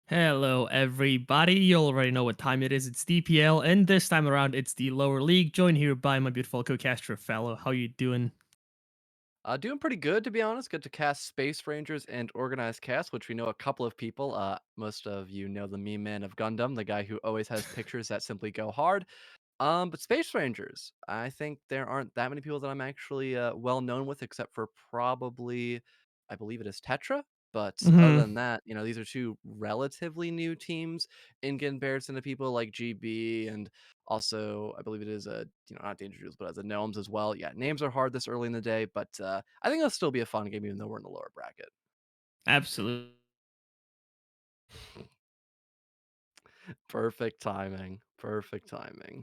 Hello, everybody. You already know what time it is. It's DPL, and this time around, it's the lower league. Joined here by my beautiful co-caster fellow. How you doing? Doing pretty good, to be honest. Good to cast Space Rangers and Organized Chaos, which we know a couple of people. Most of you know the meme man of Gundam, the guy who always has pictures that simply go hard. But Space Rangers, I think there aren't that many people that I'm actually well known with, except for probably, I believe it is Tetra. But other Hmm. than that, these are two relatively new teams in comparison to people like GB and also I believe it is not Danger Juice, but as the Gnomes as well. Yeah, names are hard this early in the day, but I think it'll still be a fun game even though we're in the lower bracket. Absolutely. Perfect timing. Perfect timing.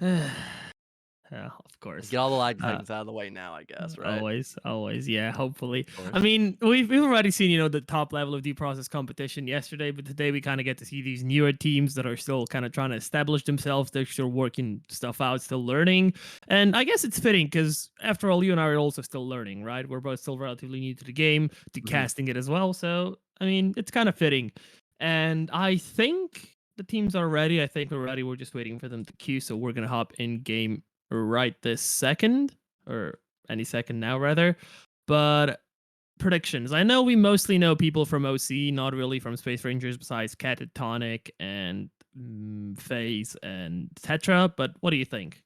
Yeah, of course. Get all the lag Uh, detectors out of the way now, I guess, right? always, yeah. Hopefully, Of I course. mean, we've already seen the top level of deep process competition yesterday, but today we kind of get to see these newer teams that are still kind of trying to establish themselves. They're still working stuff out, still learning, and I guess it's fitting because after all, you and I are also still learning, right? We're both still relatively new to the game, to Mhm. casting it as well. So I mean, it's kind of fitting, and I think the teams are ready. I think we're ready. We're just waiting for them to queue, so we're gonna hop in game right this second, or any second now, rather. But predictions. I know we mostly know people from OC, not really from Space Rangers, besides Catatonic and FaZe and Tetra. But what do you think?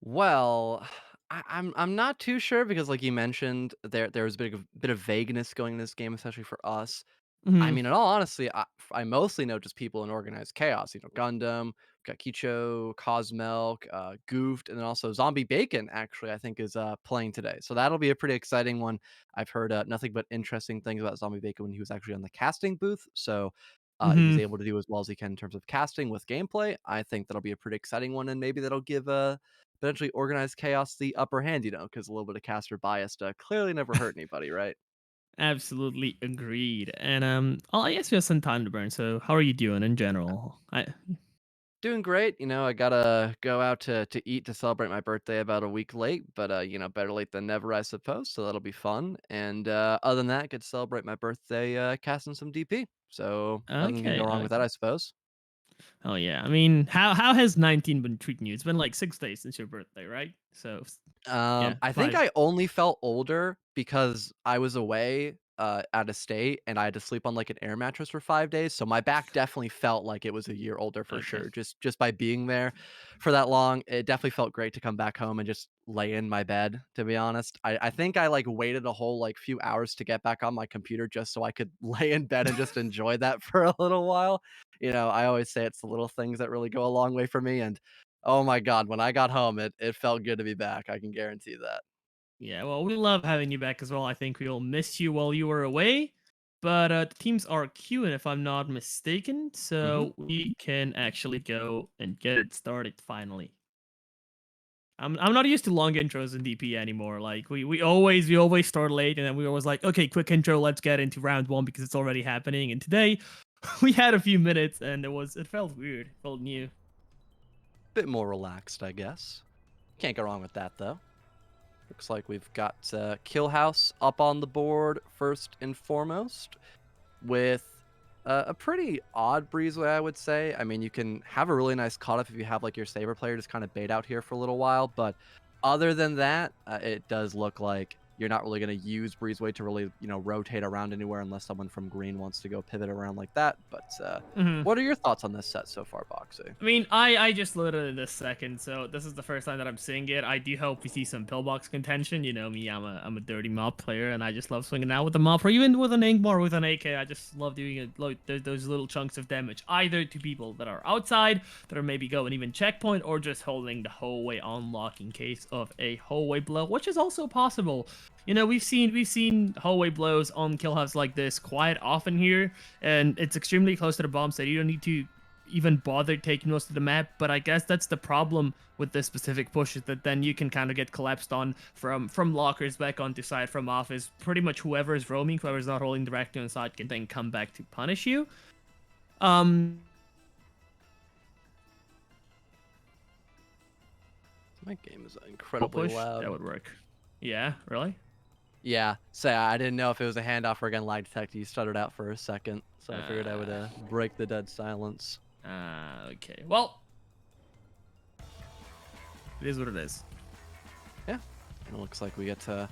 Well, I'm not too sure because, like you mentioned, there was a bit of vagueness going in this game, especially for us. I Hmm. mean, in all honesty, I mostly know just people in Organized Chaos. Gundam, got Kicho, Cosmelk, Goofed, and then also Zombie Bacon. Actually, I think is playing today, so that'll be a pretty exciting one. I've heard nothing but interesting things about Zombie Bacon when he was actually on the casting booth. So. If he's Hmm. able to do as well as he can in terms of casting with gameplay, I think that'll be a pretty exciting one, and maybe that'll give potentially Organized Chaos the upper hand. Because a little bit of caster bias clearly never hurt anybody, right? Absolutely agreed. And I guess we have some time to burn. So how are you doing in general? I Doing great. I gotta go out to eat to celebrate my birthday about a week late, but better late than never, I suppose. So that'll be fun. And other than that, get to celebrate my birthday casting some DP. So nothing can okay. go wrong with that, I suppose. Oh yeah. I mean, how has 19 been treating you? It's been like 6 days since your birthday, right? So yeah, I think 5. I only felt older because I was away, out of state, and I had to sleep on, like, an air mattress for 5 days, so my back definitely felt like it was a year older for Okay. sure, just by being there for that long. It definitely felt great to come back home and just lay in my bed, to be honest. I think I, like, waited a whole, like, few hours to get back on my computer just so I could lay in bed and just enjoy that for a little while. I always say it's the little things that really go a long way for me, and oh my god, when I got home, it felt good to be back, I can guarantee that. Yeah, well, we love having you back as well. I think we'll miss you while you were away. But the teams are queuing, if I'm not mistaken, Mhm. so we can actually go and get it started finally. I'm not used to long intros in DP anymore. Like we always start late, and then we always like, okay, quick intro, let's get into round one because it's already happening. And today we had a few minutes, and it felt weird, it felt new. Bit more relaxed, I guess. Can't go wrong with that, though. Looks like we've got, Kill House up on the board first and foremost with, a pretty odd breezeway, I would say. I mean, you can have a really nice cutoff if you have, like, your Saber player just kinda bait out here for a little while, but other than that, it does look like you're not really gonna use breezeway to really, rotate around anywhere unless someone from green wants to go pivot around like that, but, Mhm. what are your thoughts on this set so far, Boxy? I mean, I just loaded it this second, so this is the first time that I'm seeing it. I do hope we see some pillbox contention. You know me, I'm a dirty mob player, and I just love swinging out with the mob, or even with an Ingmar with an AK. I just love doing it, like those little chunks of damage, either to people that are outside, that are maybe going even checkpoint, or just holding the hallway unlock in case of a hallway blow, which is also possible. We've seen hallway blows on kill house like this quite often here, and it's extremely close to the bomb site. You don't need to even bother taking most of the map. But I guess that's the problem with this specific push, is that then you can kind of get collapsed on from lockers back onto side from office. Pretty much whoever is roaming, whoever's not holding directly on side, can then come back to punish you. Um, My game is incredibly push that loud. would work. Yeah, really. Yeah, so I didn't know if it was a handoff or again lie detector. You stuttered out for a second, so I figured I would Uh, break the dead silence. okay. Well, it is what it is. Yeah, and it looks like we get to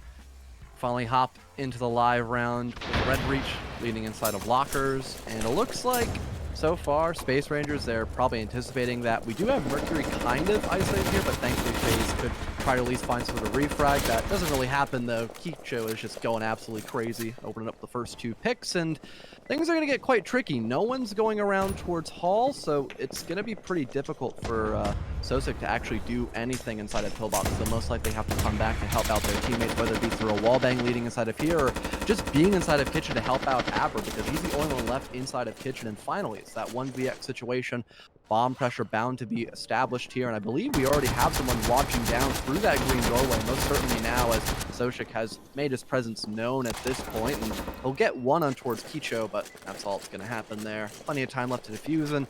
finally hop into the live round with Red Breach leading inside of lockers, and it looks like so far Space Rangers, they're probably anticipating that we do have Mercury kind of isolated here, but thankfully FaZe could try to at least find some sort of refrag. That doesn't really happen though. Kicho is just going absolutely crazy, opening up the first 2 picks, and things are going to get quite tricky. No one's going around towards Hall, so it's going to be pretty difficult for Sosik to actually do anything inside of Pillbox. They'll most likely have to come back to help out their teammates, whether it be through a wallbang leading inside of here or just being inside of Kitchen to help out Aber, because he's the only one left inside of Kitchen. And finally, it's that 1vx situation. Bomb pressure bound to be established here, and I believe we already have someone watching down through that green doorway, most certainly now, as Sosik has made his presence known at this point, and he'll get one on towards Kicho, but that's all that's going to happen there. Plenty of time left to defuse, and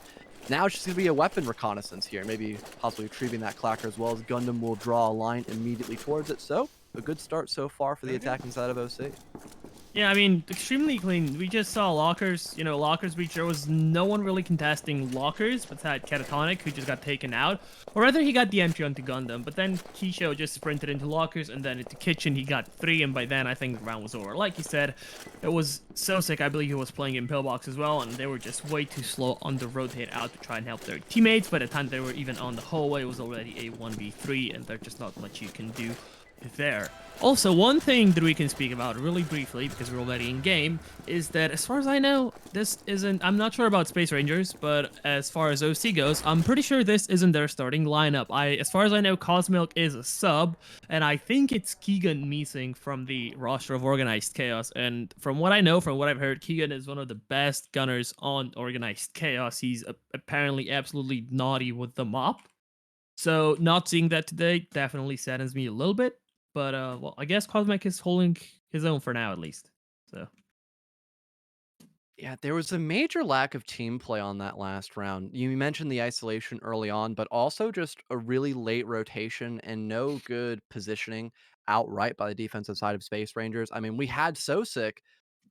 now it's just going to be a weapon reconnaissance here, maybe possibly retrieving that clacker, as well as Gundam will draw a line immediately towards it. So a good start so far for the attacking side of OC. Yeah, I mean, extremely clean. We just saw lockers, lockers breach. There was no one really contesting lockers, but that Catatonic, who just got taken out. Or rather, he got the entry onto Gundam, but then Kisho just sprinted into lockers, and then into kitchen, he got 3, and by then, I think the round was over. Like you said, it was Sosik, I believe he was playing in Pillbox as well, and they were just way too slow on the rotate out to try and help their teammates. By the time they were even on the hallway, it was already a 1v3, and there's just not much you can do there. Also, one thing that we can speak about really briefly, because we're already in game, is that as far as I know, this isn't... I'm not sure about Space Rangers, but as far as OC goes, I'm pretty sure this isn't their starting lineup. As far as I know, Cosmilk is a sub, and I think it's Keegan missing from the roster of Organized Chaos. And from what I know, from what I've heard, Keegan is one of the best gunners on Organized Chaos. He's apparently absolutely naughty with the mop. So not seeing that today definitely saddens me a little bit. But well, I guess Cosmic is holding his own for now at least. So Yeah, there was a major lack of team play on that last round. You mentioned the isolation early on, but also just a really late rotation and no good positioning outright by the defensive side of Space Rangers. I mean, we had Sosik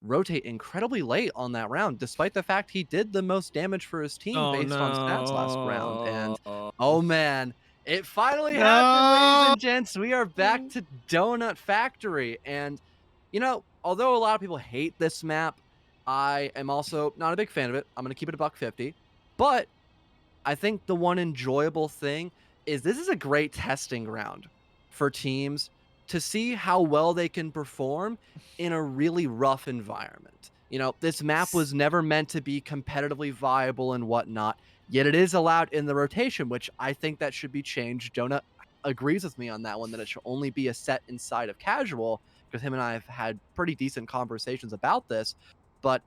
rotate incredibly late on that round, despite the fact he did the most damage for his team oh based on stats last round. no. And oh man, it finally happened, ladies No. and gents. We are back to Donut Factory. And, although a lot of people hate this map, I am also not a big fan of it. I'm going to keep it a buck 50. But I think the one enjoyable thing is this is a great testing ground for teams to see how well they can perform in a really rough environment. This map was never meant to be competitively viable and whatnot, yet it is allowed in the rotation, which I think that should be changed. Jonah agrees with me on that one, that it should only be a set inside of casual, because him and I have had pretty decent conversations about this. But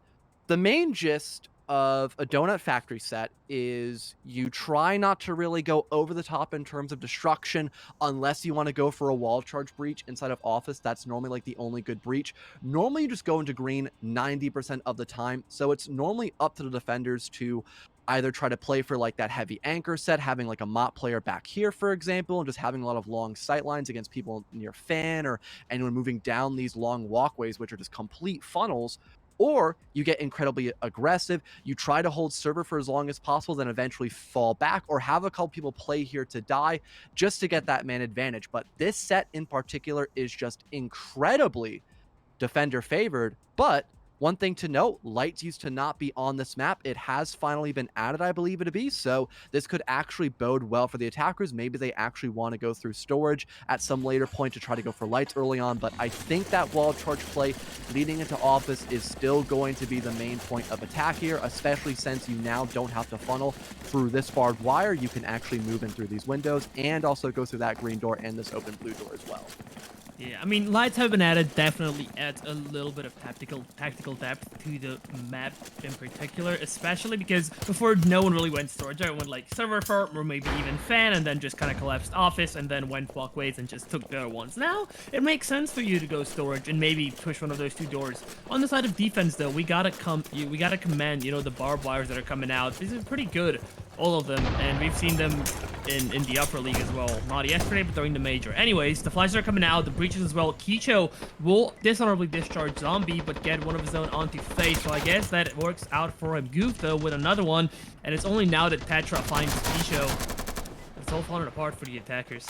the main gist of a donut factory set is you try not to really go over the top in terms of destruction unless you want to go for a wall charge breach inside of office. That's normally like the only good breach. Normally you just go into green 90% of the time, so it's normally up to the defenders to either try to play for like that heavy anchor set, having like a mop player back here, for example, and just having a lot of long sight lines against people near fan or anyone moving down these long walkways, which are just complete funnels. Or you get incredibly aggressive, you try to hold server for as long as possible, then eventually fall back, or have a couple people play here to die just to get that man advantage. But this set in particular is just incredibly defender favored. But one thing to note, lights used to not be on this map. It has finally been added, I believe it to be. So this could actually bode well for the attackers. Maybe they actually want to go through storage at some later point to try to go for lights early on. But I think that wall charge play leading into office is still going to be the main point of attack here, especially since you now don't have to funnel through this barbed wire. You can actually move in through these windows and also go through that green door and this open blue door as well. Yeah, I mean, lights have been added, definitely adds a little bit of tactical depth to the map in particular, especially because before no one really went storage. Everyone like server farm or maybe even fan, and then just kind of collapsed office and then went walkways and just took the other ones. Now it makes sense for you to go storage and maybe push one of those 2 doors. On the side of defense though, we gotta command, the barbed wires that are coming out. These are pretty good. all of them, and we've seen them in the upper league as well. Not yesterday, but during the major. Anyways, the flashes are coming out, the breaches as well. Kicho will dishonorably discharge Zombie, but get one of his own onto Face, so I guess that works out for him. Goof, though, with another one, and it's only now that Tetra finds Kicho. It's all falling apart for the attackers.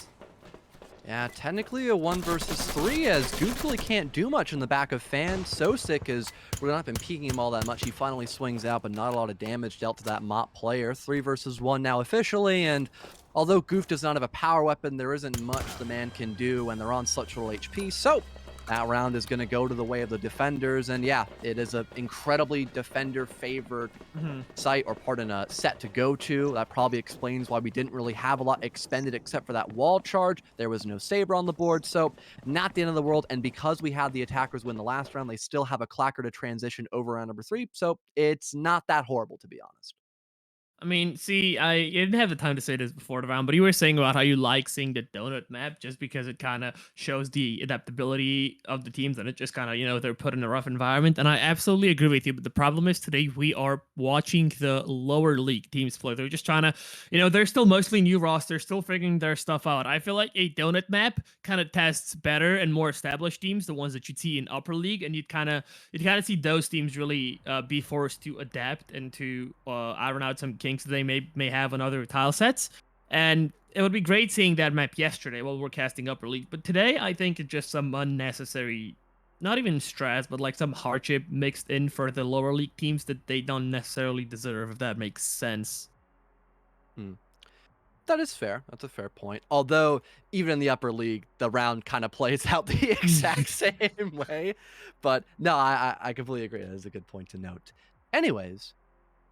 Yeah, technically a 1 versus 3, as Goof really can't do much in the back of Fan. Sosick is really not been peeking him all that much. He finally swings out, but not a lot of damage dealt to that Mop player. 3 versus 1 now officially, and although Goof does not have a power weapon, there isn't much the man can do when they're on such little HP. So that round is going to go to the way of the defenders, and yeah, it is an incredibly defender-favored site, or pardon, a set to go to. That probably explains why we didn't really have a lot expended except for that wall charge. There was no Saber on the board, so not the end of the world. And because we had the attackers win the last round, they still have a clacker to transition over round number 3, so it's not that horrible, to be honest. I mean, see, I didn't have the time to say this before the round, but you were saying about how you like seeing the donut map just because it kind of shows the adaptability of the teams and it just kind of, they're put in a rough environment. And I absolutely agree with you. But the problem is today we are watching the lower league teams play. They're just trying to, they're still mostly new rosters, still figuring their stuff out. I feel like a donut map kind of tests better and more established teams, the ones that you'd see in upper league, and you'd kind of see those teams really be forced to adapt and to iron out some kinks they may have on other tile sets. And it would be great seeing that map yesterday while we're casting upper league. But today, I think it's just some unnecessary, not even stress, but like some hardship mixed in for the lower league teams that they don't necessarily deserve, if that makes sense. Hmm. That is fair. That's a fair point. Although, even in the upper league, the round kind of plays out the exact same way. But no, I completely agree. That is a good point to note. Anyways,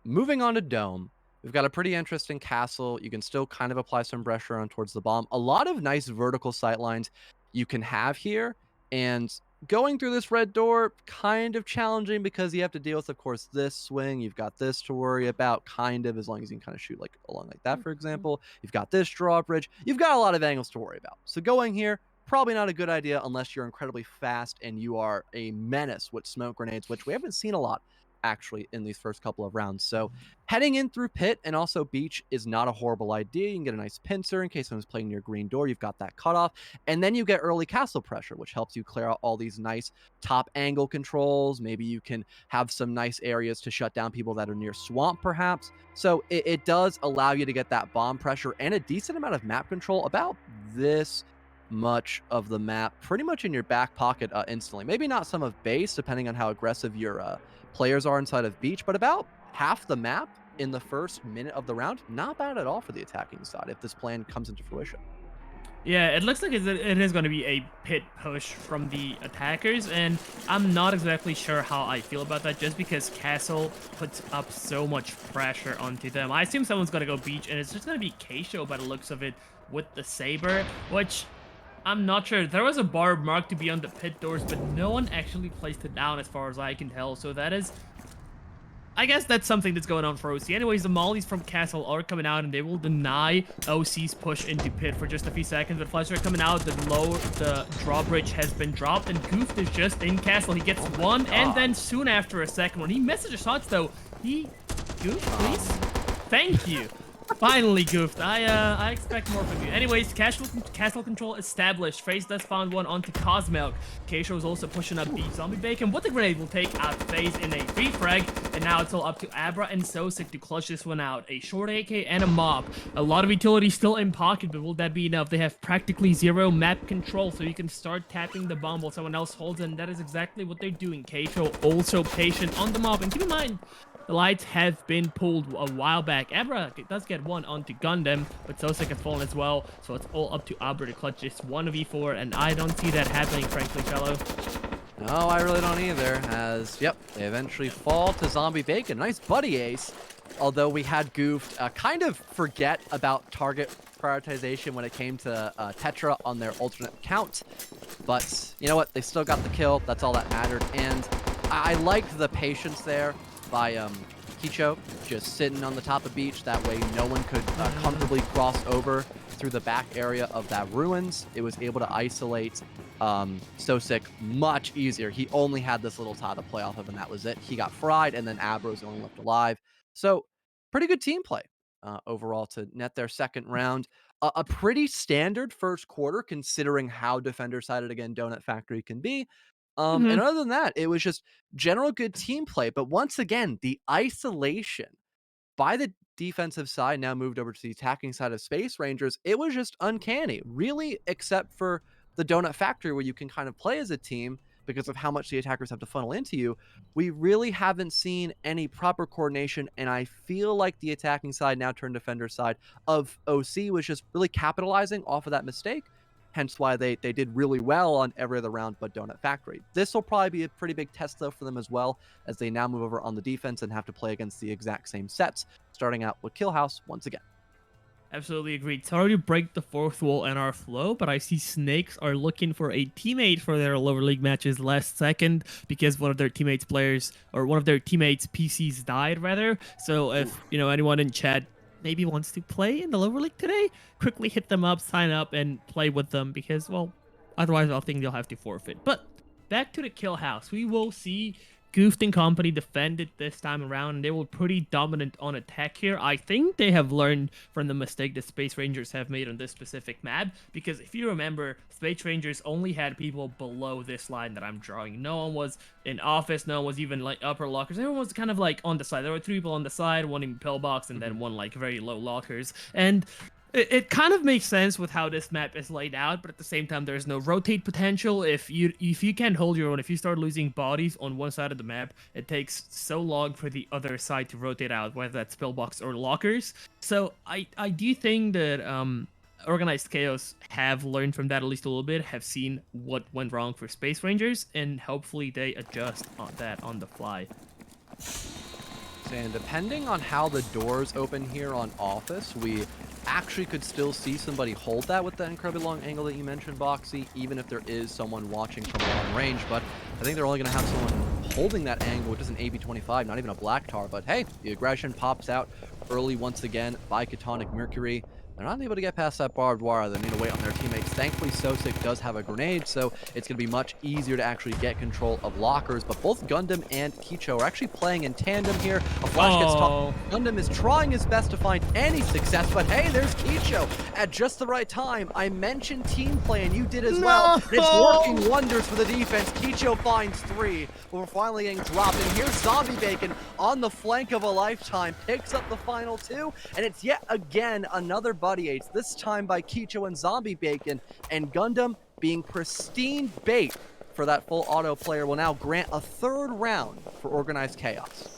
moving on to Dome, we've got a pretty interesting castle. You can still kind of apply some pressure on towards the bomb. A lot of nice vertical sight lines you can have here. And going through this red door, kind of challenging because you have to deal with, of course, this swing. You've got this to worry about, kind of, as long as you can kind of shoot like along like that, for example. You've got this drawbridge. You've got a lot of angles to worry about. So going here, probably not a good idea unless you're incredibly fast and you are a menace with smoke grenades, which we haven't seen a lot actually in these first couple of rounds. So heading in through pit and also beach is not a horrible idea. You can get a nice pincer in case someone's playing near green door. You've got that cutoff, and then you get early castle pressure, which helps you clear out all these nice top angle controls. Maybe you can have some nice areas to shut down people that are near swamp, perhaps. So it does allow you to get that bomb pressure and a decent amount of map control, about this much of the map pretty much in your back pocket instantly. Maybe not some of base, depending on how aggressive your players are inside of beach, but about half the map in the first minute of the round. Not bad at all for the attacking side if this plan comes into fruition. Yeah, it looks like it is going to be a pit push from the attackers, and I'm not exactly sure how I feel about that, just because Castle puts up so much pressure onto them. I assume someone's going to go beach, and it's just going to be Keisho by the looks of it with the Saber, which I'm not sure. There was a bar marked to be on the pit doors, but no one actually placed it down as far as I can tell, so that is... I guess that's something that's going on for OC. Anyways, the mollies from Castle are coming out, and they will deny OC's push into pit for just a few seconds. But flashes are coming out. The drawbridge has been dropped, and Goof is just in Castle. He gets one, and then soon after a second one. He misses his shots, though. Goof, please? Thank you. Finally goofed. I expect more from you. Anyways, castle control established. FaZe does found one onto Cosmilk. Keisho is also pushing up B. Zombie Bacon with the grenade will take out FaZe in a free frag. And now it's all up to Abra and Sosick to clutch this one out. A short AK and a mob. A lot of utility still in pocket, but will that be enough? They have practically zero map control, so you can start tapping the bomb while someone else holds it. And that is exactly what they're doing. Keisho also patient on the mob. And keep in mind, the lights have been pulled a while back. Abra does get one onto Gundam, but Sosick has fallen as well, so it's all up to Abra to clutch this 1v4, and I don't see that happening, frankly, fellow. No, I really don't either, as, yep, they eventually fall to Zombie Bacon. Nice buddy ace, although we had goofed, kind of forget about target prioritization when it came to Tetra on their alternate count, but you know what, they still got the kill. That's all that mattered, and I liked the patience there by Kicho just sitting on the top of beach. That way no one could comfortably cross over through the back area of that ruins. It was able to isolate Sosick much easier. He only had this little tile to play off of, and that was it. He got fried, and then Abra was the only left alive. So pretty good team play overall to net their second round. A pretty standard first quarter considering how defender-sided, again, Donut Factory can be. And Hmm. other than that, it was just general good team play. But once again, the isolation by the defensive side now moved over to the attacking side of Space Rangers, it was just uncanny, really, except for the Donut Factory where you can kind of play as a team because of how much the attackers have to funnel into you. We really haven't seen any proper coordination, and I feel like the attacking side, now turned defender side of OC, was just really capitalizing off of that mistake. Hence why they did really well on every other round but Donut Factory. This will probably be a pretty big test, though, for them as well, as they now move over on the defense and have to play against the exact same sets, starting out with Killhouse once again. Absolutely agreed. Sorry to break the fourth wall in our flow, but I see Snakes are looking for a teammate for their lower league matches last second because one of their teammates players or one of their teammates PCs died rather. So if Oof. anyone in chat maybe wants to play in the lower league today, quickly hit them up, sign up, and play with them because well, otherwise I think they'll have to forfeit. But back to the kill house, we will see Goofed and company defended this time around, and they were pretty dominant on attack here. I think they have learned from the mistake that Space Rangers have made on this specific map, because if you remember, Space Rangers only had people below this line that I'm drawing. No one was in office, no one was even like upper lockers. Everyone was kind of like on the side. There were three people on the side, one in pillbox, and then one like very low lockers. And it kind of makes sense with how this map is laid out, but at the same time, there's no rotate potential. If you can't hold your own, if you start losing bodies on one side of the map, it takes so long for the other side to rotate out, whether that's pillbox or lockers. So I do think that Organized Chaos have learned from that at least a little bit, have seen what went wrong for Space Rangers, and hopefully they adjust on that on the fly. And depending on how the doors open here on Office, we actually could still see somebody hold that with that incredibly long angle that you mentioned, Boxy, even if there is someone watching from long range. But I think they're only going to have someone holding that angle, which is an AB-25, not even a Black Tar. But hey, the aggression pops out early once again by Catonic Mercury. They're not able to get past that barbed wire. They need to wait on their teammates. Thankfully, Sosic does have a grenade, so it's going to be much easier to actually get control of lockers. But both Gundam and Kicho are actually playing in tandem here. A flash gets tossed. Gundam is trying his best to find any success, but hey, there's Kicho at just the right time. I mentioned team play, and you did as well. And it's working wonders for the defense. Kicho finds 3, but we're finally getting dropped. And here's Zombie Bacon on the flank of a lifetime, picks up the final 2, and it's yet again another buddy ace, this time by Kicho and Zombie Bacon, and Gundam, being pristine bait for that full auto player, will now grant a 3rd round for Organized Chaos.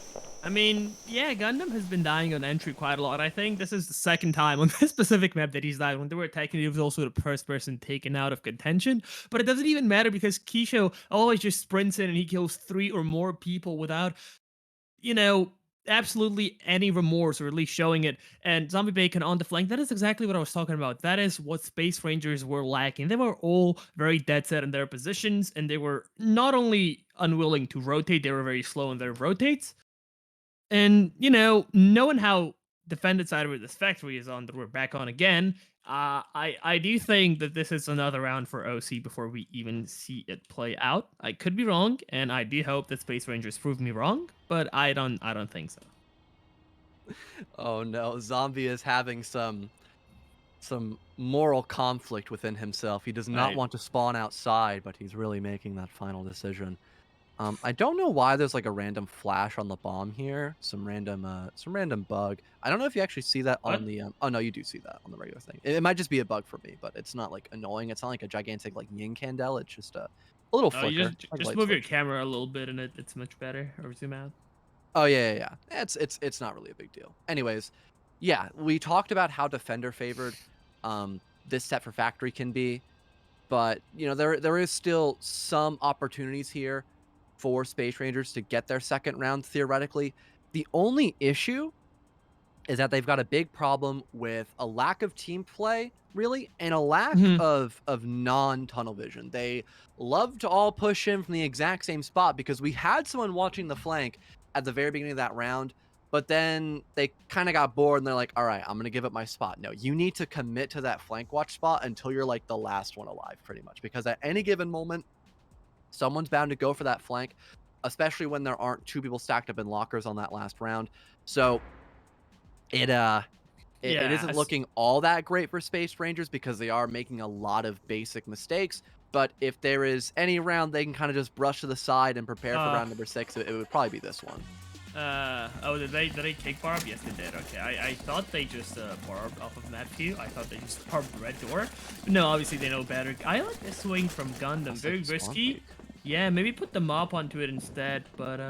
I mean, yeah, Gundam has been dying on entry quite a lot. I think this is the 2nd time on this specific map that he's died. When they were attacking, he was also the first person taken out of contention. But it doesn't even matter because Kisho always just sprints in and he kills 3 or more people without, you know, absolutely any remorse, or at least showing it. And Zombie Bacon on the flank, that is exactly what I was talking about. That is what Space Rangers were lacking. They were all very dead set in their positions, and they were not only unwilling to rotate, they were very slow in their rotates. And, knowing how defended side of this factory is on, that we're back on again, I do think that this is another round for OC before we even see it play out. I could be wrong, and I do hope that Space Rangers prove me wrong, but I don't think so. Oh no, Zombie is having some moral conflict within himself. He does not Right. want to spawn outside, but he's really making that final decision. I don't know why there's like a random flash on the bomb here. Some random bug. I don't know if you actually see that What? on the oh no, you do see that on the regular thing. It might just be a bug for me, but it's not like annoying. It's not like a gigantic like yin candle. It's just a little Oh, you flicker, like just light move your switch. camera a little bit, and it's much better. Or zoom out. Oh yeah. It's not really a big deal. Anyways, yeah, we talked about how defender favored this set for factory can be, but there is still some opportunities here for Space Rangers to get their 2nd round theoretically. The only issue is that they've got a big problem with a lack of team play, really, and a lack Mhm. of non-tunnel vision. They love to all push in from the exact same spot because we had someone watching the flank at the very beginning of that round, but then they kind of got bored and they're like, all right, I'm going to give up my spot. No, you need to commit to that flank watch spot until you're like the last one alive, pretty much, because at any given moment, someone's bound to go for that flank, especially when there aren't 2 people stacked up in lockers on that last round. So it it isn't Yes. looking all that great for Space Rangers because they are making a lot of basic mistakes. But if there is any round they can kind of just brush to the side and prepare for Uh, round number 6, it would probably be this one. oh, did they kick Barb? Yes, they did. Okay, I thought they just barbed off of Matthew. I thought they just barbed the red door. But no, obviously they know better. I like the swing from Gundam. That's Very like Spawn risky. Peak. Yeah, maybe put the mop onto it instead. But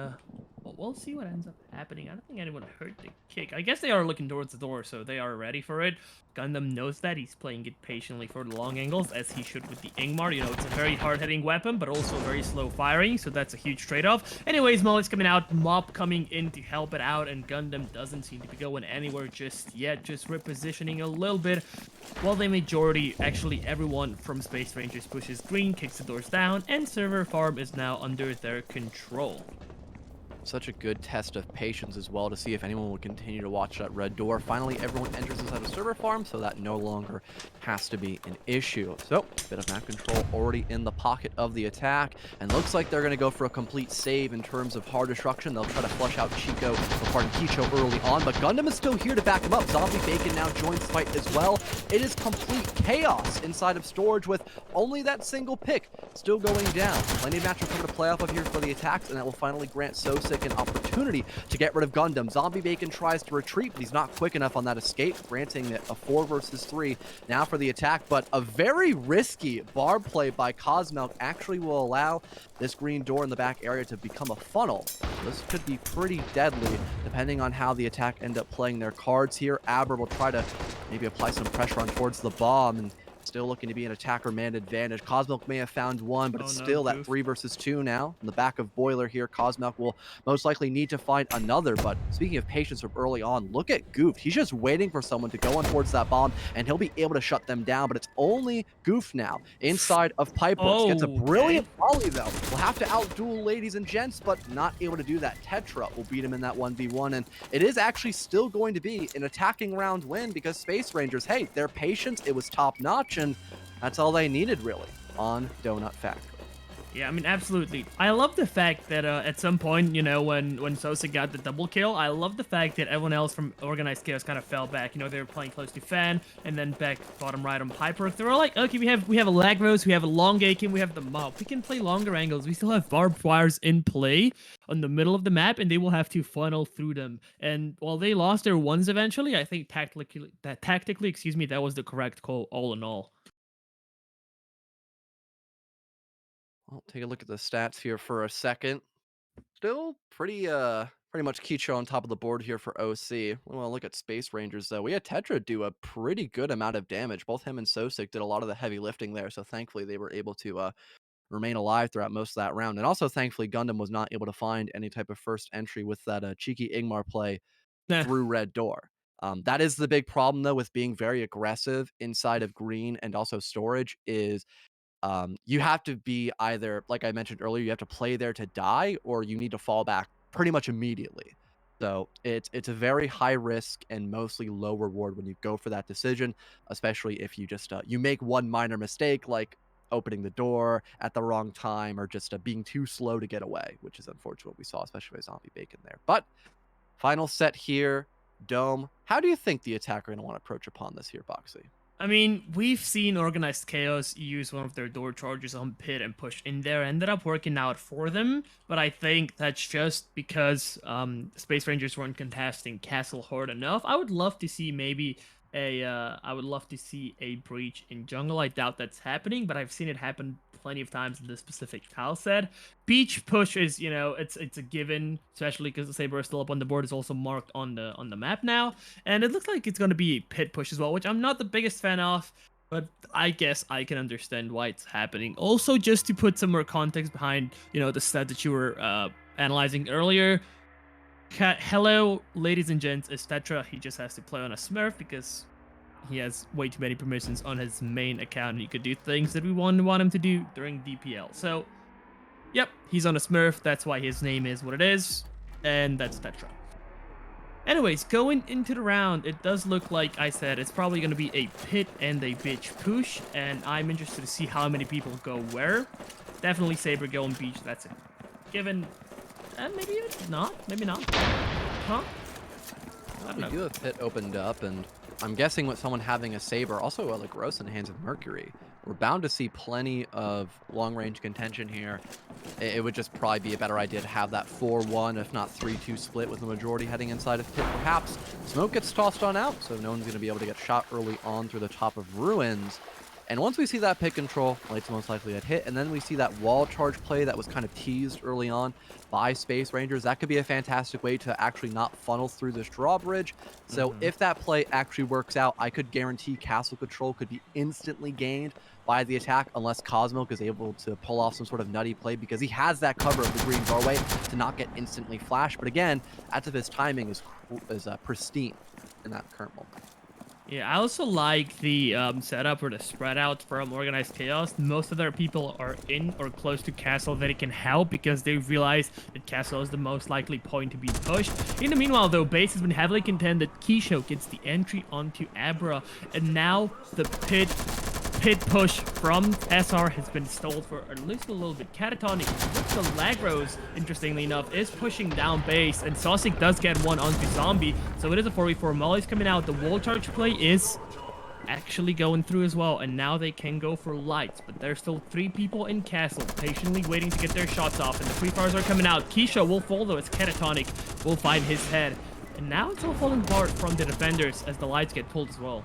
we'll see what ends up happening. I don't think anyone heard the kick. I guess they are looking towards the door, so they are ready for it. Gundam knows that. He's playing it patiently for the long angles, as he should with the Ingmar. You know, it's a very hard-hitting weapon, but also very slow firing, so that's a huge trade-off. Anyways, Molly's coming out, Mop coming in to help it out, and Gundam doesn't seem to be going anywhere just yet, just repositioning a little bit. While the majority, actually everyone from Space Rangers pushes green, kicks the doors down, and server farm is now under their control. Such a good test of patience as well to see if anyone will continue to watch that red door. Finally, everyone enters inside a server farm, so that no longer has to be an issue. So, bit of map control already in the pocket of the attack, and looks like they're going to go for a complete save in terms of hard destruction. They'll try to flush out Kicho early on, but Gundam is still here to back him up. Zombie Bacon now joins the fight as well. It is complete chaos inside of storage with only that single pick still going down. Plenty of matchup coming to play off of here for the attacks, and that will finally grant Sosik an opportunity to get rid of Gundam. Zombie Bacon tries to retreat, but he's not quick enough on that escape, granting it a 4 versus 3 now for the attack. But a very risky barb play by Cosmelk actually will allow this green door in the back area to become a funnel. This could be pretty deadly, depending on how the attack end up playing their cards here. Aber will try to maybe apply some pressure on towards the bomb, and still looking to be an attacker man advantage. Cosmelk may have found one, but Oh it's no, still that Goof. 3 versus 2 now. In the back of Boiler here, Cosmelk will most likely need to find another. But speaking of patience from early on, look at Goof. He's just waiting for someone to go on towards that bomb, and he'll be able to shut them down. But it's only Goof now inside of Pipeworks. Gets a Oh, okay. brilliant volley, though. We'll have to outduel ladies and gents, but not able to do that. Tetra will beat him in that 1v1, and it is actually still going to be an attacking round win because Space Rangers, hey, their patience, it was top-notch, and that's all they needed, really, on Donut Factory. Yeah, I mean, absolutely. I love the fact that at some point, you know, when Sosa got the double kill, I love the fact that everyone else from Organized Chaos kind of fell back. You know, they were playing close to Fan, and then back bottom right on Piper. They were like, okay, we have a Lagros, we have a Long Aiken, we have the Mob. We can play longer angles. We still have barbed wires in play on the middle of the map, and they will have to funnel through them. And while they lost their ones eventually, I think tactically, excuse me, that was the correct call all in all. Well, take a look at the stats here for a second. Still pretty much Kicho on top of the board here for OC. We want to look at Space Rangers though. We had Tetra do a pretty good amount of damage. Both him and Sosik did a lot of the heavy lifting there, so thankfully they were able to remain alive throughout most of that round. And also thankfully Gundam was not able to find any type of first entry with that cheeky Ingmar play Nah. through red door. That is the big problem though with being very aggressive inside of green and also storage is you have to be either, like I mentioned earlier, you have to play there to die, or you need to fall back pretty much immediately. So it's a very high risk and mostly low reward when you go for that decision, especially if you just you make one minor mistake like opening the door at the wrong time or just being too slow to get away, which is unfortunate what we saw, especially with Zombie Bacon there. But final set here, Dome. How do you think the attacker going to want to approach upon this here, Boxy? I mean, we've seen Organized Chaos use one of their door charges on Pit and push in there. Ended up working out for them, but I think that's just because Space Rangers weren't contesting Castle hard enough. I would love to see maybe I would love to see a breach in jungle. I doubt that's happening, but I've seen it happen plenty of times in the specific tile set. Beach push is, you know, it's a given, especially because the Saber is still up on the board. Is also marked on the map now, and it looks like it's going to be a pit push as well, which I'm not the biggest fan of, but I guess I can understand why it's happening. Also, just to put some more context behind, you know, the stat that you were analyzing earlier. Hello, ladies and gents, it's Tetra. He just has to play on a Smurf because he has way too many permissions on his main account, and he could do things that we want him to do during DPL. So, yep, he's on a Smurf. That's why his name is what it is, and that's Tetra. Anyways, going into the round, it does look like I said it's probably going to be a pit and a bitch push, and I'm interested to see how many people go where. Definitely Saber going beach. That's it. Given, maybe even not. Maybe not. Huh? I don't We know. do have pit opened up, and I'm guessing with someone having a Saber, also like Gross in the Hands of Mercury, we're bound to see plenty of long-range contention here. It would just probably be a better idea to have that 4-1, if not 3-2 split with the majority heading inside of pit. Perhaps smoke gets tossed on out, so no one's going to be able to get shot early on through the top of ruins. And once we see that pit control, Light's most likely get hit, and then we see that wall charge play that was kind of teased early on by Space Rangers. That could be a fantastic way to actually not funnel through this drawbridge. So if that play actually works out, I could guarantee castle control could be instantly gained by the attack unless Cosmilk is able to pull off some sort of nutty play because he has that cover of the green doorway to not get instantly flashed. But again, his timing is pristine in that current moment. Yeah, I also like the setup or the spread out from Organized Chaos. Most of their people are in or close to Castle that it can help because they realize that Castle is the most likely point to be pushed. In the meanwhile, though, base has been heavily contended. Kisho gets the entry onto Abra, and now the pit push from SR has been stalled for at least a little bit. Catatonic with the Lagros, interestingly enough, is pushing down base, and Sosik does get one onto Zombie, so it is a 4v4. Molly's coming out. The wall charge play is actually going through as well, and now they can go for lights, but there's still 3 people in Castle patiently waiting to get their shots off, and the free fires are coming out. Kisho will fall though as Catatonic will find his head, and now it's all falling apart from the defenders as the lights get pulled as well.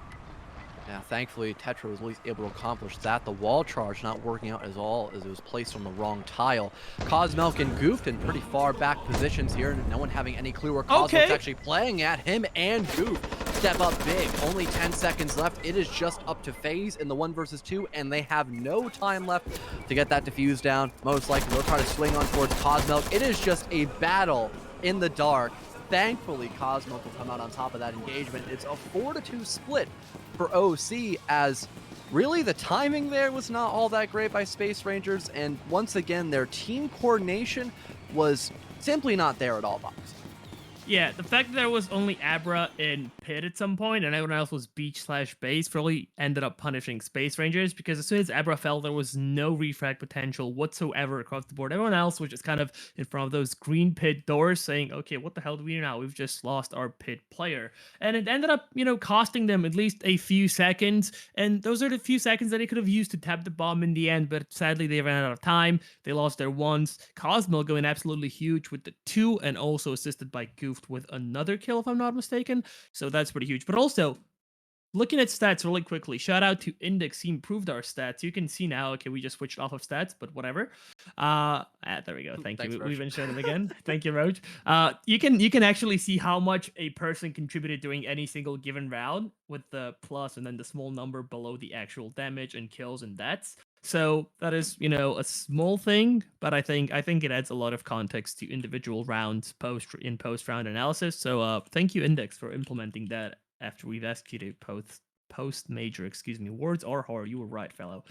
Yeah, thankfully, Tetra was at least able to accomplish that. The wall charge not working out as all as it was placed on the wrong tile. Cosmelk and Goofed in pretty far back positions here, and no one having any clue where Cosmelk's actually playing at. Him and Goof step up big. Only 10 seconds left. It is just up to FaZe in the 1 versus 2, and they have no time left to get that defuse down. Most likely, they'll try to swing on towards Cosmelk. It is just a battle in the dark. Thankfully, Cosmelk will come out on top of that engagement. It's a 4-2 split for OC, as really the timing there was not all that great by Space Rangers, and once again, their team coordination was simply not there at all, Box. Yeah, the fact that there was only Abra in pit at some point and everyone else was beach/base really ended up punishing Space Rangers, because as soon as Abra fell, there was no refrag potential whatsoever across the board. Everyone else was just kind of in front of those green pit doors saying, okay, what the hell do we do now? We've just lost our pit player. And it ended up, costing them at least a few seconds. And those are the few seconds that they could have used to tap the bomb in the end, but sadly they ran out of time. They lost their ones. Cosmo going absolutely huge with the 2, and also assisted by Goofed with another kill, if I'm not mistaken. So that's pretty huge. But also, looking at stats really quickly, shout out to Index. He improved our stats. You can see now, okay, we just switched off of stats, but whatever. There we go. Thanks, you. We've been showing them again. Thank you, Roach. You can actually see how much a person contributed during any single given round with the plus and then the small number below the actual damage and kills and deaths. So that is, a small thing, but I think it adds a lot of context to individual rounds post round analysis. So thank you, Index, for implementing that after we've asked you to post major, words are hard. You were right, fellow.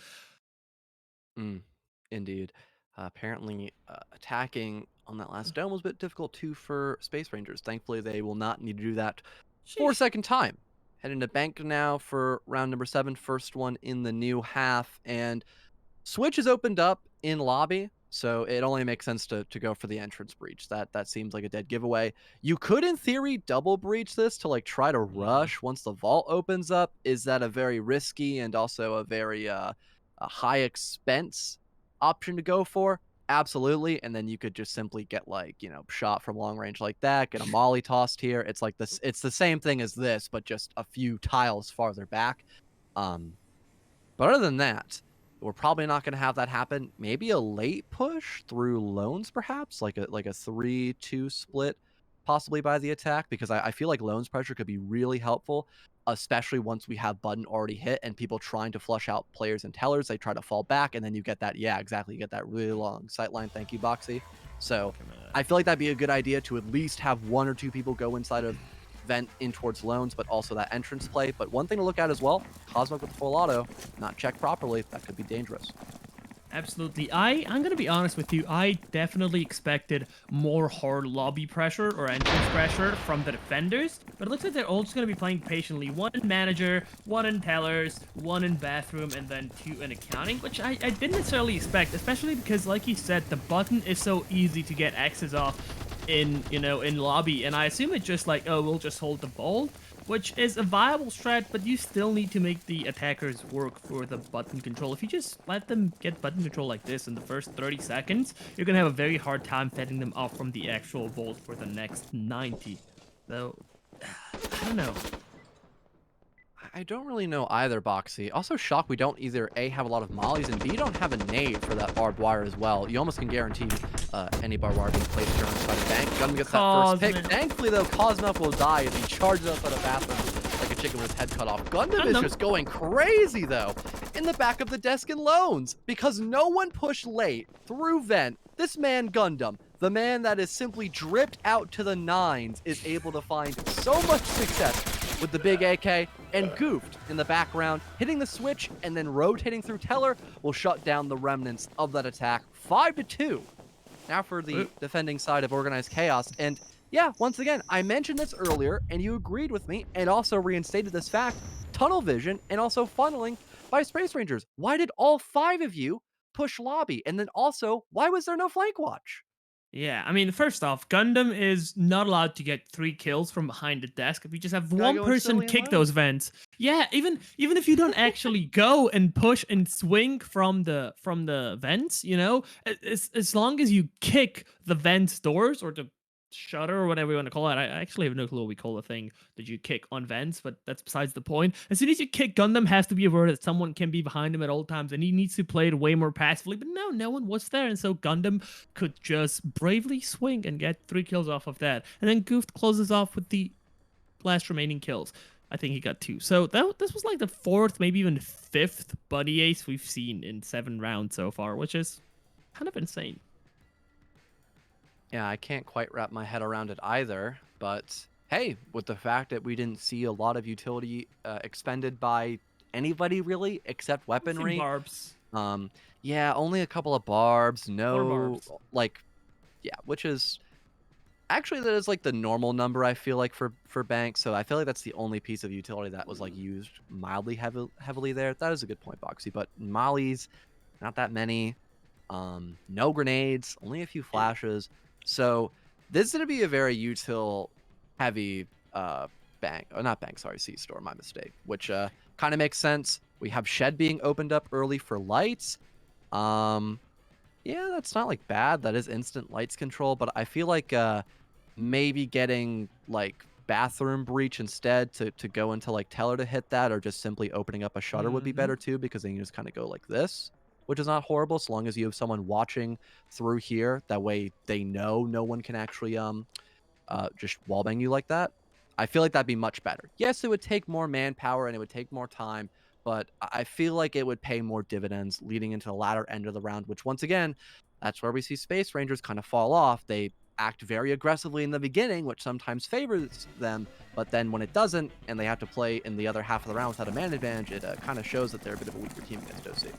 Indeed. Apparently, attacking on that last dome was a bit difficult too for Space Rangers. Thankfully, they will not need to do that for a second time. Heading to bank now for round number 7, first one in the new half, and Switch is opened up in lobby, so it only makes sense to go for the entrance breach. That seems like a dead giveaway. You could, in theory, double breach this to try to rush once the vault opens up. Is that a very risky and also a very a high expense option to go for? Absolutely. And then you could just simply get shot from long range like that, get a molly tossed here. It's like this. It's the same thing as this, but just a few tiles farther back. But other than that, we're probably not going to have that happen. Maybe a late push through loans, perhaps, like a 3-2 split, possibly by the attack, because I feel like loans pressure could be really helpful, especially once we have button already hit and people trying to flush out players and tellers. They try to fall back, and then you get that, you get that really long sightline. Thank you, Boxy. So I feel like that'd be a good idea to at least have 1 or 2 people go inside of vent in towards loans, but also that entrance play. But one thing to look at as well, Cosmic with the full auto, not checked properly, that could be dangerous. Absolutely. I'm gonna be honest with you. I definitely expected more hard lobby pressure or entrance pressure from the defenders, but it looks like they're all just gonna be playing patiently. 1 in manager, 1 in tellers, 1 in bathroom, and then 2 in accounting, which I didn't necessarily expect, especially because, like you said, the button is so easy to get access off in lobby, and I assume it's just we'll just hold the ball. which is a viable strat, but you still need to make the attackers work for the button control. If you just let them get button control like this in the first 30 seconds, you're gonna have a very hard time fending them off from the actual vault for the next 90. So, I don't know. I don't really know either, Boxy. Also shocked we don't either A, have a lot of mollies, and B, don't have a nade for that barbed wire as well. You almost can guarantee any barbed wire being placed here on the bank. Gundam gets that first pick. Thankfully, though, Cosmo will die as he charges outside the bathroom like a chicken with his head cut off. Gundam is just going crazy, though, in the back of the desk in loans because no one pushed late through vent. This man, Gundam, the man that is simply dripped out to the nines, is able to find so much success with the big AK, and Goofed in the background, hitting the switch and then rotating through Teller will shut down the remnants of that attack. 5-2. Now for the defending side of Organized Chaos. And yeah, once again, I mentioned this earlier and you agreed with me and also reinstated this fact. Tunnel vision and also funneling by Space Rangers. Why did all 5 of you push lobby? And then also, why was there no flank watch? Yeah, I mean, first off, Gundam is not allowed to get 3 kills from behind the desk. If you just have Gotta one go in person silly and kick low. those vents, yeah, even if you don't actually go and push and swing from the vents, you know, as long as you kick the vents doors or the shutter or whatever you want to call it. I actually have no clue what we call the thing that you kick on vents, but that's besides the point. As soon as you kick, Gundam has to be aware that someone can be behind him at all times, and he needs to play it way more passively. But no one was there, and so Gundam could just bravely swing and get 3 kills off of that. And then Goof closes off with the last remaining kills. I think he got 2. So this was like the 4th, maybe even 5th buddy ace we've seen in 7 rounds so far, which is kind of insane. Yeah, I can't quite wrap my head around it either, but hey, with the fact that we didn't see a lot of utility expended by anybody really except weaponry. Barbs. Yeah, only a couple of barbs, no, barbs. like, yeah, which is, actually that is like the normal number I feel like for banks, so I feel like that's the only piece of utility that was like used mildly heavily there. That is a good point, Boxy, but mollies, not that many, no grenades, only a few flashes. So this is going to be a very util heavy bank, or not bank, sorry, C-store, my mistake, which kind of makes sense. We have shed being opened up early for lights. Yeah, that's not like bad. That is instant lights control, but I feel like maybe getting like bathroom breach instead to go into like Teller to hit that, or just simply opening up a shutter would be better too, because then you just kind of go like this, which is not horrible so long as you have someone watching through here. That way they know no one can actually just wallbang you like that. I feel like that'd be much better. Yes, it would take more manpower and it would take more time, but I feel like it would pay more dividends leading into the latter end of the round, which once again, that's where we see Space Rangers kind of fall off. They act very aggressively in the beginning, which sometimes favors them, but then when it doesn't and they have to play in the other half of the round without a man advantage, it kind of shows that they're a bit of a weaker team against OC.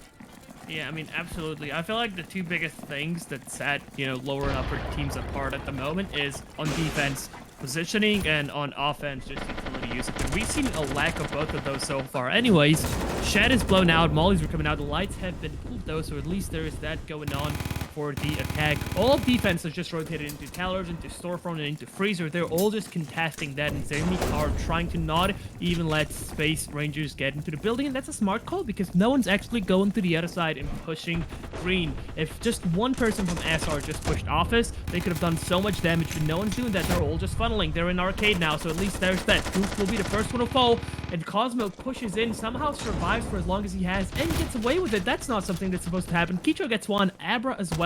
Yeah, I mean, absolutely. I feel like the 2 biggest things that set, lower and upper teams apart at the moment is on defense, positioning, and on offense, just utility usage. And we've seen a lack of both of those so far. Anyways, shed is blown out, mollies are coming out, the lights have been pulled though, so at least there is that going on for the attack. All of defense is just rotated into Tellers, into Storefront, and into Freezer. They're all just contesting that, and Zermi are trying to not even let Space Rangers get into the building, and that's a smart call because no one's actually going to the other side and pushing green. If just one person from SR just pushed Office, they could have done so much damage, but no one's doing that. They're all just funneling. They're in arcade now, so at least there's that. Goof will be the first one to fall, and Cosmo pushes in, somehow survives for as long as he has, and gets away with it. That's not something that's supposed to happen. Kicho gets one, Abra as well.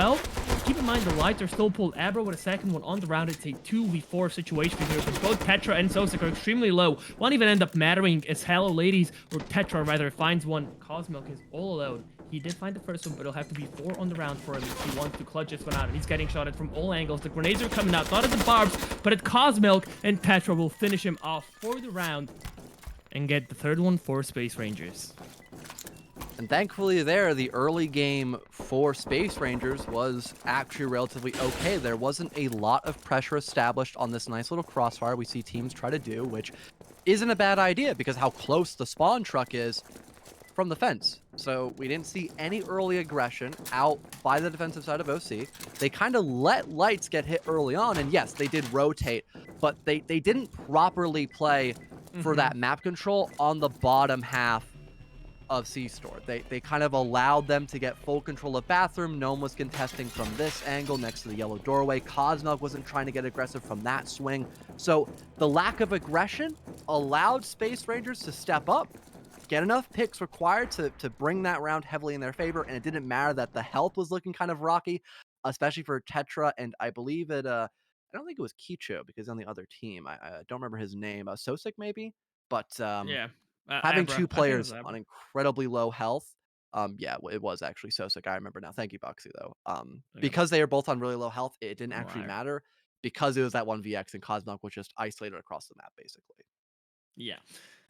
Keep in mind the lights are still pulled. Abra with a second one on the round. It's a 2v4 situation here, but both Tetra and Sosik are extremely low. Won't even end up mattering as Hello Ladies, or Tetra rather, finds one. Cosmilk is all alone. He did find the first one, but it'll have to be 4 on the round for him if he wants to clutch this one out. And he's getting shot at from all angles. The grenades are coming out, not at the barbs, but at Cosmilk, and Tetra will finish him off for the round and get the 3rd one for Space Rangers. And thankfully there, the early game for Space Rangers was actually relatively okay. There wasn't a lot of pressure established on this nice little crossfire we see teams try to do, which isn't a bad idea because how close the spawn truck is from the fence. So we didn't see any early aggression out by the defensive side of OC. They kind of let lights get hit early on, and yes, they did rotate, but they didn't properly play for Hmm. that map control on the bottom half of C-Store. They kind of allowed them to get full control of bathroom. No one was contesting from this angle next to the yellow doorway. Cosmog wasn't trying to get aggressive from that swing. So the lack of aggression allowed Space Rangers to step up, get enough picks required to bring that round heavily in their favor, and it didn't matter that the health was looking kind of rocky, especially for Tetra, and I believe I don't think it was Kicho because on the other team. I don't remember his name. Sosik maybe? But Yeah, having Abra. 2 I think it was players on Abra. incredibly low health, yeah, it was actually Sosik, I remember now, thank you, Boxy, though. Okay. Because they are both on really low health, it didn't actually Right. matter because it was that 1vx and Cosmog was just isolated across the map, basically. Yeah.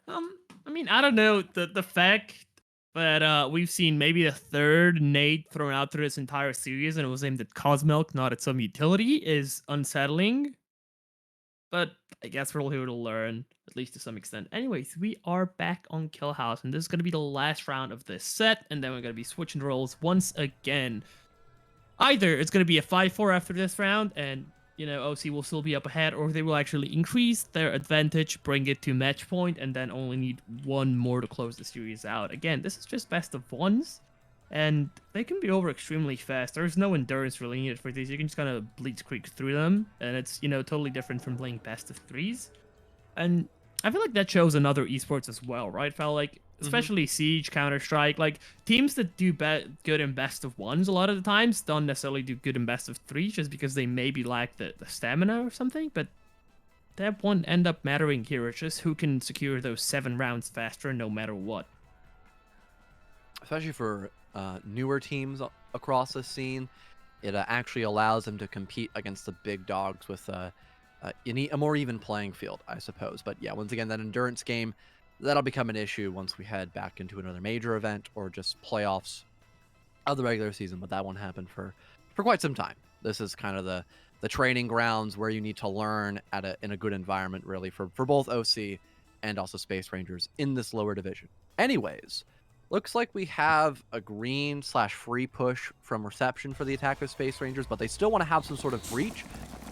I mean, I don't know. The fact that we've seen maybe a third nade thrown out through this entire series and it was aimed at Cosmilk, not at some utility, is unsettling. But I guess we're all here to learn, at least to some extent. Anyways, we are back on Kill House, and this is gonna be the last round of this set, and then we're gonna be switching roles once again. Either it's going to be a 5-4 after this round, and OC will still be up ahead, or they will actually increase their advantage, bring it to match point, and then only need one more to close the series out. Again, this is just best of ones, and they can be over extremely fast. There's no endurance really needed for these. You can just kind of blitzkrieg through them, and it's totally different from playing best of threes. And I feel like that shows in other esports as well, right? Felt like, Mhm. especially Siege, Counter Strike, like teams that do good in best of ones a lot of the times don't necessarily do good in best of threes just because they maybe lack the stamina or something. But that won't end up mattering here. It's just who can secure those 7 rounds faster no matter what. Especially for, newer teams across the scene, it, actually allows them to compete against the big dogs with, a more even playing field, I suppose. But yeah, once again, that endurance game, that'll become an issue once we head back into another major event or just playoffs of the regular season, but that won't happen for quite some time. This is kind of the training grounds where you need to learn in a good environment, really, for both OC and also Space Rangers in this lower division. Anyways, looks like we have a green slash free push from reception for the attack of Space Rangers, but they still want to have some sort of breach,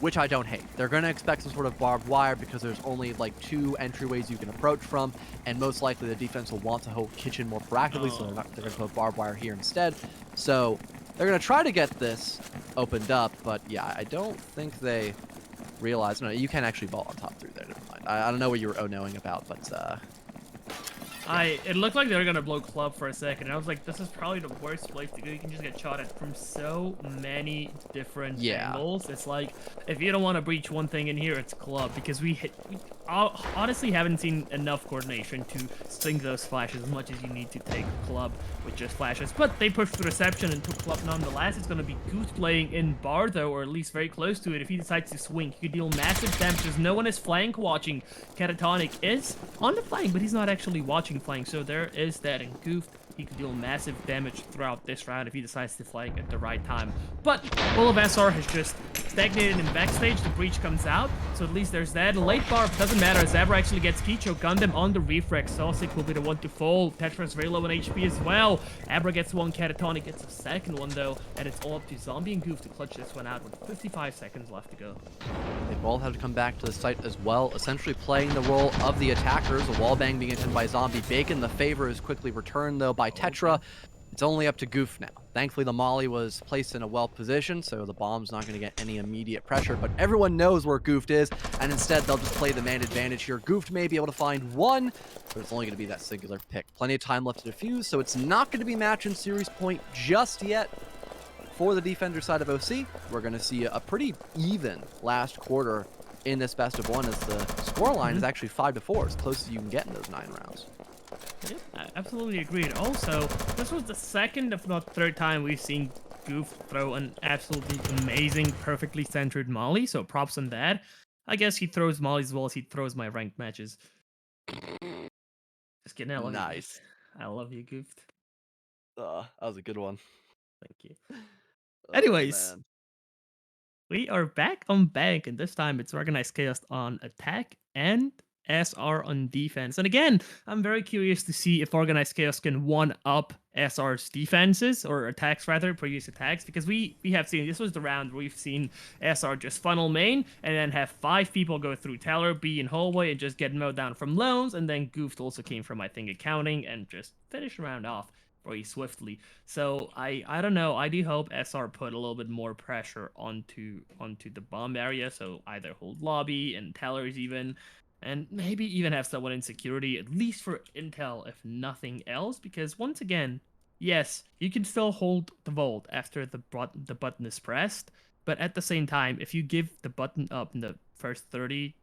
which I don't hate. They're going to expect some sort of barbed wire because there's only like 2 entryways you can approach from, and most likely the defense will want to hold kitchen more proactively, so Oh, they're going to put barbed wire here instead. So they're going to try to get this opened up, but yeah, I don't think they realize. No, you can actually vault on top through there. Never mind. I don't know what you were knowing about, but yeah. it looked like they were gonna blow club for a second, and I was like, this is probably the worst place to go. You can just get shot at from so many different Yeah. angles. It's like, if you don't want to breach one thing in here, it's club, because we honestly haven't seen enough coordination to sink those flashes as much as you need to take club with just flashes. But they pushed the reception and took club nonetheless. It's gonna be Goose playing in bar though, or at least very close to it. If he decides to swing, he could deal massive damage. There's no one is flank watching. Catatonic is on the flank, but he's not actually watching flank, so there is that. And Goof, he could deal massive damage throughout this round if he decides to flank at the right time. But all of SR has just stagnated in backstage. The breach comes out, so at least there's that. Late bar doesn't matter. Zabra actually gets Kicho, Gundam on the refrex. Sosik will be the one to fall. Tetra's very low on HP as well. Abra gets one, Catatonic gets a second one though, and it's all up to Zombie and Goof to clutch this one out with 55 seconds left to go. They both have to come back to the site as well, essentially playing the role of the attackers. A wallbang being attempted by Zombie Bacon. The favor is quickly returned, though, by Okay. Tetra. It's only up to Goof now. Thankfully, the Molly was placed in a well position, so the bomb's not going to get any immediate pressure, but everyone knows where Goofed is, and instead they'll just play the man advantage here. Goofed may be able to find one, but it's only going to be that singular pick. Plenty of time left to defuse, so it's not going to be match and series point just yet. For the defender side of OC, we're going to see a pretty even last quarter in this best of one, as the scoreline is actually 5-4, as close as you can get in those 9 rounds. Yep, I absolutely agreed. Also, this was the second, if not third time we've seen Goof throw an absolutely amazing, perfectly centered Molly, so props on that. I guess he throws Mollies as well as he throws my ranked matches. Just kidding, I love you, Goof. Nice. I love you, Goof. That was a good one. Thank you. Oh, Anyways, man. we are back on bank, and this time it's organized chaos on attack and SR on defense. And again, I'm very curious to see if Organized Chaos can one up SR's defenses or attacks rather, previous attacks, because we have seen this was the round where we've seen SR just funnel main and then have 5 people go through Teller, B in hallway and just get mowed down from loans, and then Goofed also came from I think accounting and just finish the round off very swiftly. So I don't know. I do hope SR put a little bit more pressure onto the bomb area. So either hold lobby and tellers even, and maybe even have someone in security at least for intel, if nothing else. Because once again, yes, you can still hold the vault after the button is pressed. But at the same time, if you give the button up in the first 30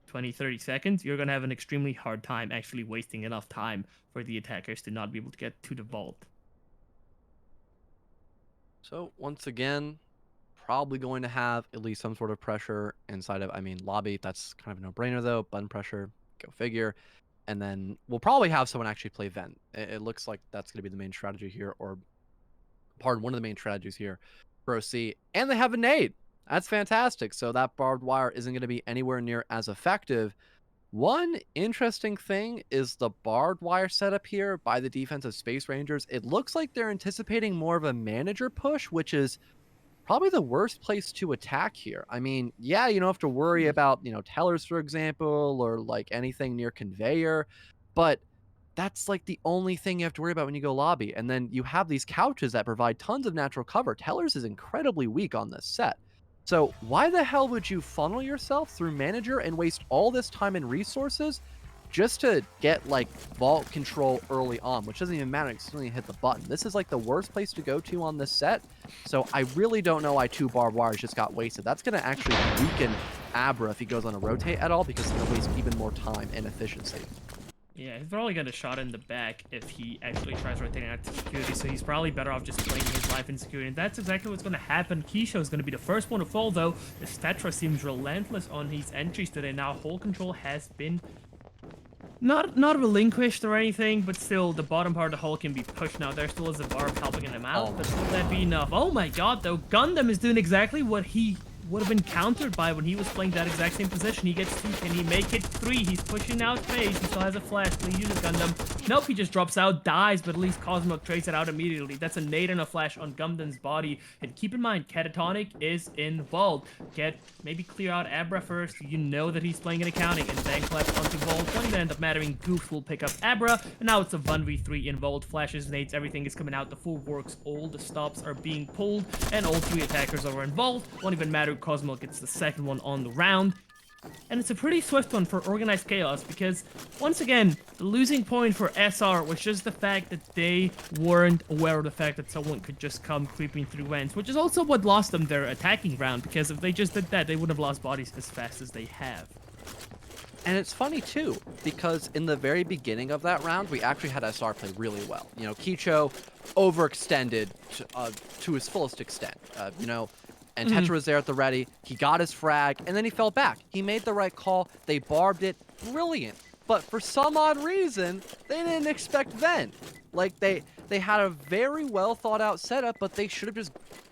seconds, you're going to have an extremely hard time actually wasting enough time for the attackers to not be able to get to the vault. So once again, probably going to have at least some sort of pressure inside of, I mean, lobby. That's kind of a no-brainer though. Button pressure, go figure. And then we'll probably have someone actually play vent. It looks like that's going to be the main strategy here, or one of the main strategies here for OC. And they have a nade. That's fantastic. So that barbed wire isn't going to be anywhere near as effective. One interesting thing is the barbed wire setup here by the defensive Space Rangers. It looks like they're anticipating more of a manager push, which is probably the worst place to attack here. I mean, yeah, you don't have to worry about, tellers, for example, or like anything near conveyor, but that's like the only thing you have to worry about when you go lobby. And then you have these couches that provide tons of natural cover. Tellers is incredibly weak on this set. So why the hell would you funnel yourself through manager and waste all this time and resources just to get like vault control early on, which doesn't even matter until you hit the button? This is like the worst place to go to on this set. So I really don't know why 2 barbed wires just got wasted. That's going to actually weaken Abra if he goes on a rotate at all, because it's going to waste even more time and efficiency. Yeah, he's probably got a shot in the back if he actually tries rotating out to security, so he's probably better off just playing his life in security, and that's exactly what's going to happen. Keisho is going to be the first one to fall, though. The Tetra seems relentless on his entries today. Now, hold control has been not relinquished or anything, but still, the bottom part of the hull can be pushed now. There still is a barb helping him out, but will that be enough? Oh my god, though. Gundam is doing exactly what he would have been countered by when he was playing that exact same position. He gets 2. Can he make it 3? He's pushing out phase. He still has a flash. Please use Gundam. Nope, he just drops out, dies, but at least Cosmo trades it out immediately. That's a nade and a flash on Gundam's body. And keep in mind, Catatonic is involved. Maybe clear out Abra first. You know that he's playing in accounting, and then collapse onto Volt. When it end up mattering, Goof will pick up Abra, and now it's a 1v3 in Volt. Flashes, nades, everything is coming out. The full works, all the stops are being pulled, and all 3 attackers are involved. Won't even matter. Cosmo gets the second one on the round. And it's a pretty swift one for Organized Chaos, because once again, the losing point for SR was just the fact that they weren't aware of the fact that someone could just come creeping through vents, which is also what lost them their attacking round, because if they just did that, they would have lost bodies as fast as they have. And it's funny too, because in the very beginning of that round, we actually had SR play really well. Kicho overextended to his fullest extent. And Tetra was there at the ready. He got his frag, and then he fell back. He made the right call. They barbed it. Brilliant. But for some odd reason, they didn't expect vent. Like, they had a very well thought out setup, but they should have just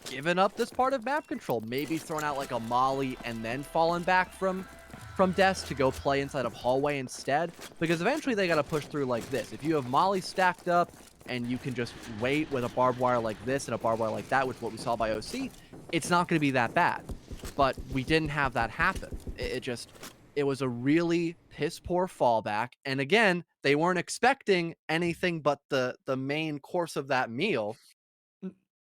given up this part of map control. Maybe thrown out like a molly and then fallen back from desk to go play inside of hallway instead. Because eventually they got to push through like this. If you have molly stacked up, and you can just wait with a barbed wire like this and a barbed wire like that, which is what we saw by OC, it's not going to be that bad. But we didn't have that happen. It was a really piss poor fallback. And again, they weren't expecting anything but the main course of that meal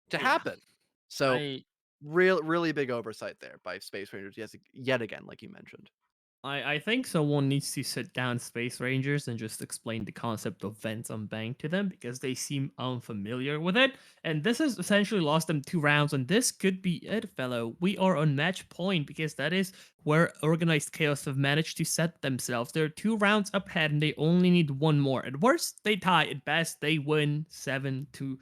to happen. So really big oversight there by Space Rangers, yes, yet again, like you mentioned. I think someone needs to sit down Space Rangers and just explain the concept of vents on bank to them, because they seem unfamiliar with it. And this has essentially lost them 2 rounds, and this could be it, fellow. We are on match point, because that is where Organized Chaos have managed to set themselves. They're 2 rounds ahead, and they only need 1 more. At worst, they tie. At best, they win 7-4.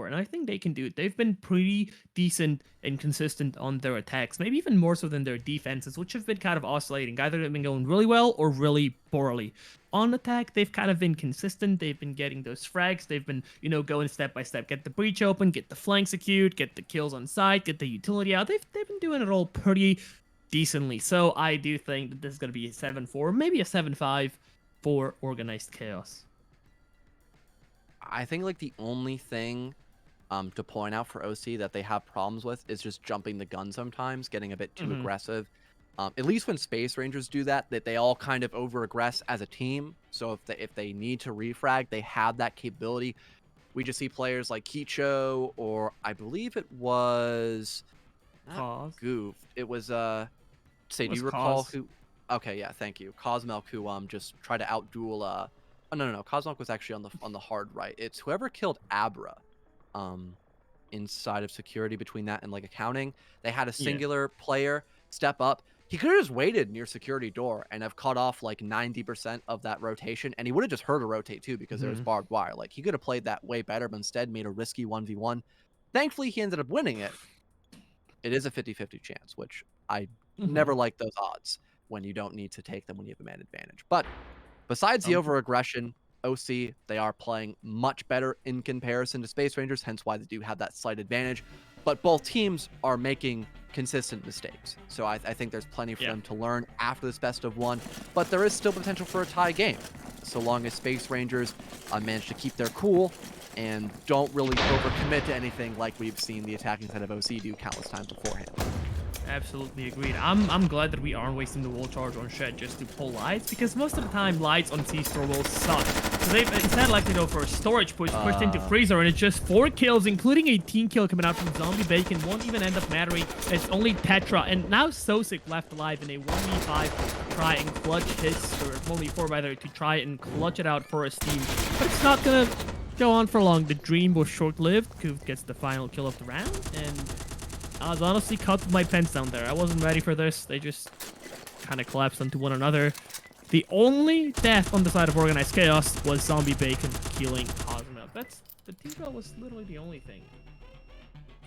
And I think they can do it. They've been pretty decent and consistent on their attacks, maybe even more so than their defenses, which have been kind of oscillating. Either they've been going really well or really poorly. On attack, they've kind of been consistent. They've been getting those frags. They've been, going step by step. Get the breach open, get the flank secured, get the kills on site, get the utility out. They've been doing it all pretty decently. So I do think that this is going to be a 7-4, maybe a 7-5. for Organized Chaos? I think like the only thing to point out for OC that they have problems with is just jumping the gun sometimes, getting a bit too Hmm. aggressive. At least when Space Rangers do that, that they all kind of over aggress as a team. So if they need to refrag, they have that capability. We just see players like Kicho, or I believe it was not Cause. Goof. It was It say, do was you recall Cause. who? Okay, yeah, thank you. Cosmelk, who just tried to outduel oh no no no, Cosmelk was actually on the hard right. It's whoever killed Abra. Um inside of security between that and like accounting. They had a Yeah. singular player step up. He could have just waited near security door and have cut off like 90% of that rotation. And he would have just heard a rotate too because there was Hmm. barbed wire. Like he could have played that way better, but instead made a risky 1v1. Thankfully, he ended up winning it. It is a 50-50 chance, which I Hmm. never like those odds when you don't need to take them when you have a man advantage. But besides the Um. over aggression, OC, they are playing much better in comparison to Space Rangers, hence why they do have that slight advantage. But both teams are making consistent mistakes. So I think there's plenty for Yeah. them to learn after this best of one. But there is still potential for a tie game, so long as Space Rangers manage to keep their cool and don't really overcommit to anything like we've seen the attacking side of OC do countless times beforehand. Absolutely agreed. I'm glad that we aren't wasting the wall charge on Shed just to pull lights, because most of the time lights on C-Store will suck. So they instead like to go for a storage push, pushed into Uh, freezer, and it's just 4 kills, including a team kill coming out from Zombie Bacon. Won't even end up mattering. It's only Tetra, and now Sosik left alive in a 1v5 to try and clutch his, or 1v4 rather, to try and clutch it out for his team. But it's not gonna go on for long. The dream was short-lived. Koof gets the final kill of the round, and I was honestly cut with my pants down there. I wasn't ready for this. They just kind of collapsed onto one another. The only death on the side of Organized Chaos was Zombie Bacon killing Cosmo. That's the DPL was literally the only thing.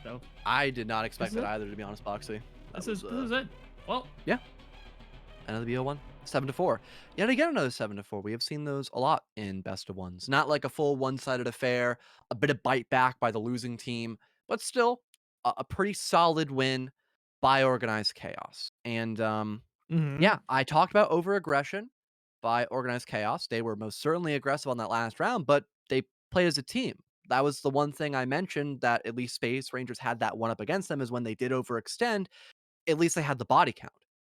So I did not this expect is that it. either, to be honest, Boxy. That was This is it. Well, yeah, another BO1. 7-4. Yet again, another 7-4. We have seen those a lot in best of ones. Not like a full one-sided affair, a bit of bite back by the losing team, but still a pretty solid win by Organized Chaos. And mm-hmm. yeah, I talked about over aggression by Organized Chaos. They were most certainly aggressive on that last round, but they played as a team. That was the one thing I mentioned, that at least Space Rangers had that one up against them, is when they did overextend, at least they had the body count.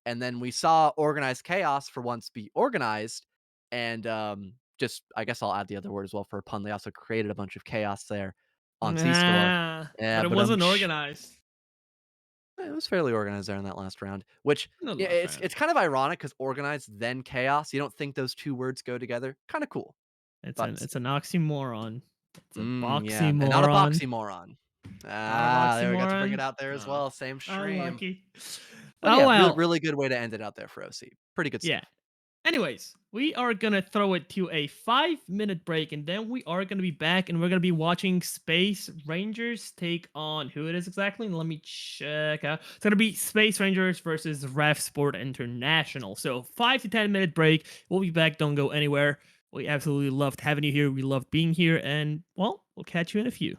And then we saw Organized Chaos for once be organized, and just I guess I'll add the other word as well for a pun. They also created a bunch of chaos there on C Store. Nah, Yeah, but it but wasn't organized. it was fairly organized there in that last round. Which, No yeah, last it's round. kind of ironic because organized then chaos. You don't think those two words go together. Kind of cool, but It's an oxymoron. It's a yeah, and not a boxymoron. boxymoron. Not a Ah, there we got to bring it boxymoron. out there as Oh, well. Same stream. unlucky. But Oh yeah, really, well. really good way to end it out there for OC. Pretty good Yeah. stuff. Anyways, we are gonna throw it to a 5-minute break, and then we are gonna be back, and we're gonna be watching Space Rangers take on who it is exactly. Let me check out. It's gonna be Space Rangers versus Ref Sport International. So 5 to 10 minute break. We'll be back. Don't go anywhere. We absolutely loved having you here. We loved being here, and well, we'll catch you in a few.